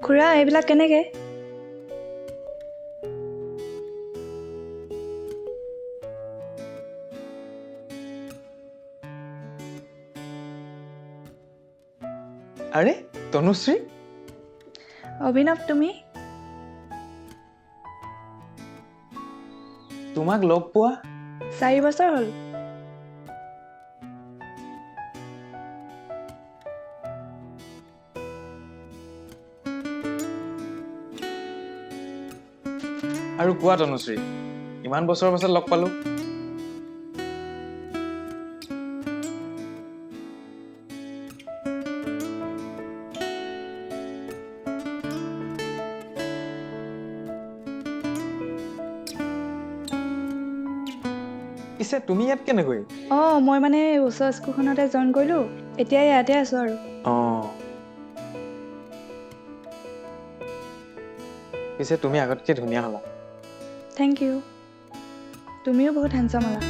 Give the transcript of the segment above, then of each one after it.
খুৰা এইবিলাক কেনেকে? আৰে তনুশ্ৰী অভিনৱ তুমি? তোমাক লগ পোৱা 4 বছৰ হ'ল। আৰু কোৱা তনুশ্ৰী ইমান বছৰৰ পাছত লগ পালো পিছে তুমি ইয়াত কেনেকৈ মই মানে ওচৰৰ স্কুলখনতে জইন কৰিলোঁ, এতিয়া ইয়াতে আছোঁ আৰু। পিছে তুমি আগতকে ধুনীয়া হলা থেংক ইউ। তুমিও বহুত হেণ্ডচাম হ'লা।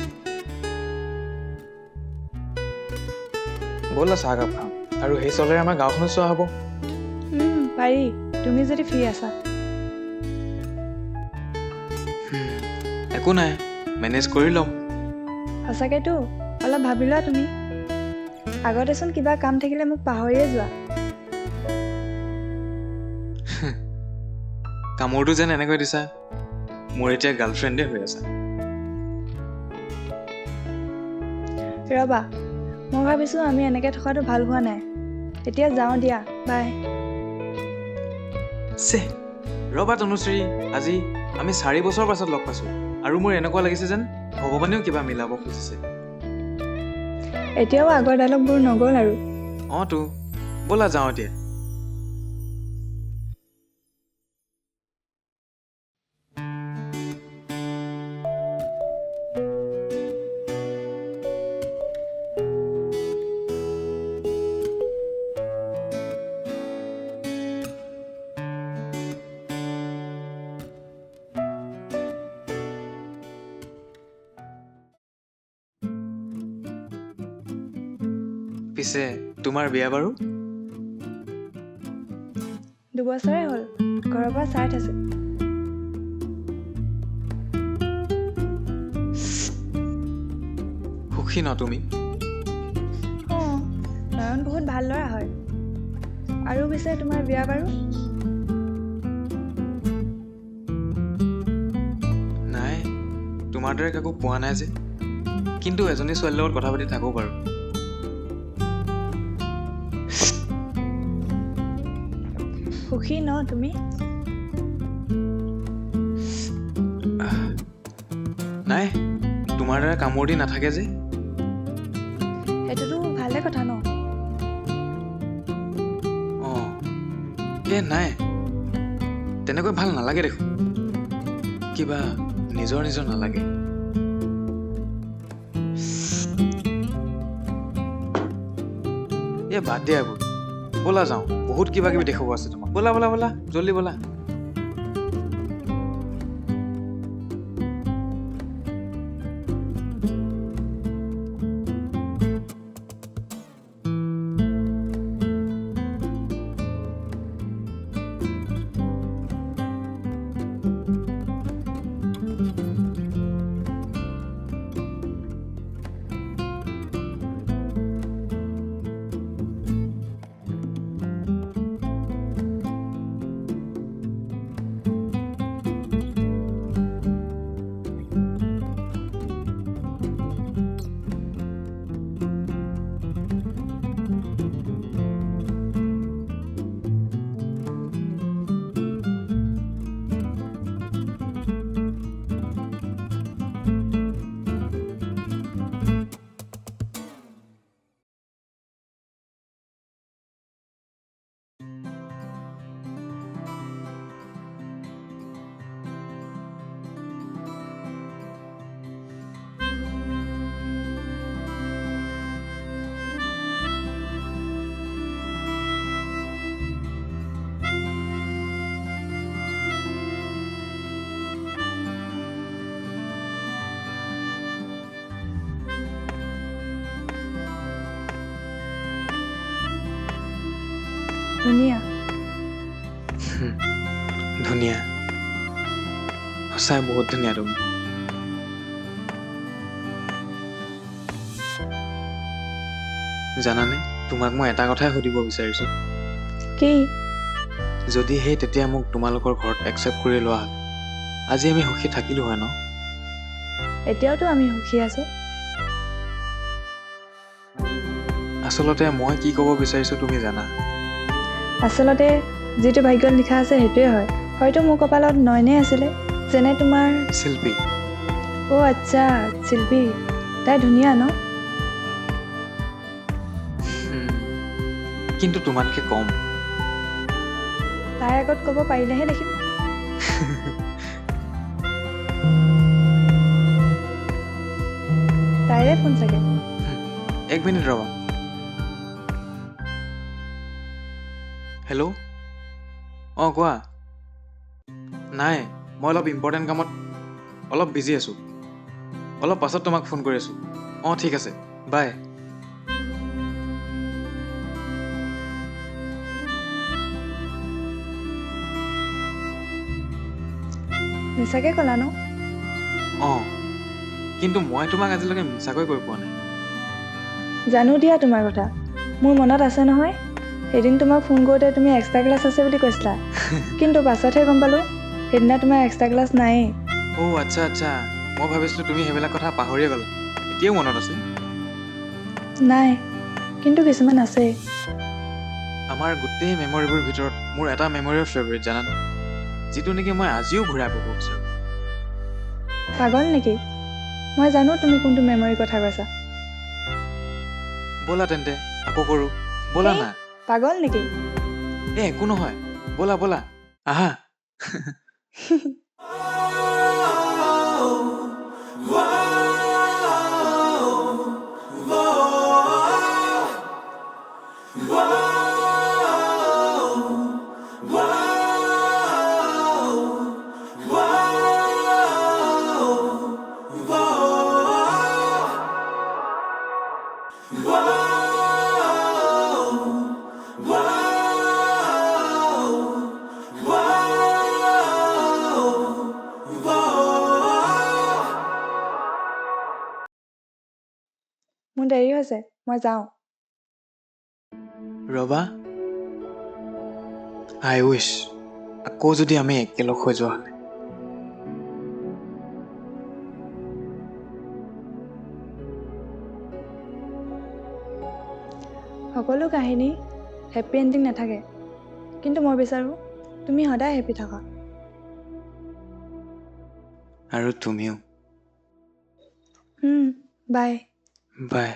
ব'লা চাহ কাপ খাম আৰু সেই চলেৰে আমাৰ গাঁওখনো চোৱা হ'ব পাৰি, তুমি যদি ফ্ৰী আছা। একো নাই মেনেজ কৰি ল'ম সঁচাকেতো অলপ ভাবি লোৱা তুমি। আগতেচোন কিবা কাম থাকিলে মোক পাহৰিয়ে যোৱা। কামোৰটো যেন এনেকৈ দিছা মোৰ এতিয়া গাৰ্লফ্ৰেণ্ডে হৈ আছে ৰ'বা, মই ভাবিছোঁ আমি এনেকৈ থকাটো ভাল হোৱা নাই। এতিয়া যাওঁ দিয়া, বাই। চে ৰ'বা তনুশ্ৰী আজি আমি 4 বছৰৰ পাছত লগ পাইছোঁ আৰু মোৰ এনেকুৱা লাগিছে যেন ভগৱানেও কিবা মিলাব খুজিছে এতিয়াও আগৰ ডাইলগবোৰ নগ'ল আৰু। তো ব'লা যাওঁ এতিয়া পিছে তোমাৰ বিয়া বাৰু 2 বছৰে হ'ল, ঘৰৰ পৰা চাই থৈছে। সুখী ন তুমি নয়ন বহুত ভাল ল'ৰা হয়। আৰু পিছে তোমাৰ বিয়া বাৰু? নাই তোমাৰ দৰে কাকো পোৱা নাই যে, কিন্তু এজনী ছোৱালীৰ লগত কথা পাতি থাকোঁ বাৰু সুখী ন তুমি? নাই তোমাৰ দৰে কামোৰ দি নাথাকে যে সেইটোতো ভালে কথা ন। নাই তেনেকৈ ভাল নালাগে দেখোন, কিবা নিজৰ নিজৰ নালাগে। বাদ দিয়া এইবোৰ, ব'লা যাওঁ, বহুত কিবা কিবি দেখুৱাব আছে তোমাক। ব'লা ব'লা ব'লা জল্দি ব'লা। ধুনীয়া। ধুনীয়া সঁচাই বহুত ধুনীয়া তুমি জানানে তোমাক মই এটা কথাই সুধিব বিচাৰিছো কি যদি সেই তেতিয়া মোক তোমালোকৰ ঘৰত একচেপ্ট কৰি লোৱা হ'ল আজি আমি সুখী থাকিলো হয় ন এতিয়াওতো আমি সুখী আছো আচলতে মই কি ক'ব বিচাৰিছো তুমি জানা আচলতে যিটো ভাগ্যত লিখা আছে সেইটোৱে হয় হয়তো মোৰ কপালত নয়নে আছিলে যেনে তোমাৰ শিল্পী অ' আচ্ছা শিল্পী তাই ধুনীয়া ন কিন্তু তোমাতকে কম তাইৰ আগত ক'ব পাৰিলেহে দেখিম তাইৰে ফোন চাগে এক মিনিট ৰবা হেল্ল' অঁ কোৱা নাই মই অলপ ইম্পৰ্টেণ্ট কামত অলপ বিজি আছোঁ অলপ পাছত তোমাক ফোন কৰি আছোঁ অঁ ঠিক আছে বাই মিছাকে ক'লা ন অঁ কিন্তু মই তোমাক আজিলৈকে মিছাকৈ কৈ পোৱা নাই জানো দিয়া তোমাৰ কথা মোৰ মনত আছে নহয় এদিন তোমাক ফোন কৰোঁতে তুমি এক্সট্ৰা ক্লাছ আছে বুলি কৈছিলা কিন্তু পাছতহে গম পালোঁ সেইদিনা তোমাৰ এক্সট্ৰা ক্লাছ নায়েই অ' আচ্ছা আচ্ছা মই ভাবিছিলোঁ তুমি সেইবিলাক কথা পাহৰিয়ে গ'লা এতিয়াও মনত আছে নাই কিন্তু কিছুমান আছে আমাৰ গোটেই মেমৰিবোৰ ভিতৰত মোৰ এটা মেমৰিৰ ফেভৰেট জানানে যিটো নেকি মই আজিও ঘূৰাই পাব বিচাৰোঁ পাগল নেকি মই জানো তুমি কোনটো মেমৰিৰ কথা কৈছা ব'লা তেন্তে আকৌ কৰোঁ ব'লা এই, না পাগল নেকি একো নহয় ব'লা ব'লা আহা মোৰ দেৰি হৈছে মই যাওঁ ৰবা আই উইচ আকৌ যদি আমি একেলগ হৈ যোৱা হ'লে সকলো কাহিনী হেপ্পী এণ্ডিং নাথাকে কিন্তু মই বিচাৰোঁ তুমি সদায় হেপ্পী থাকা আৰু তুমিও বাই বাই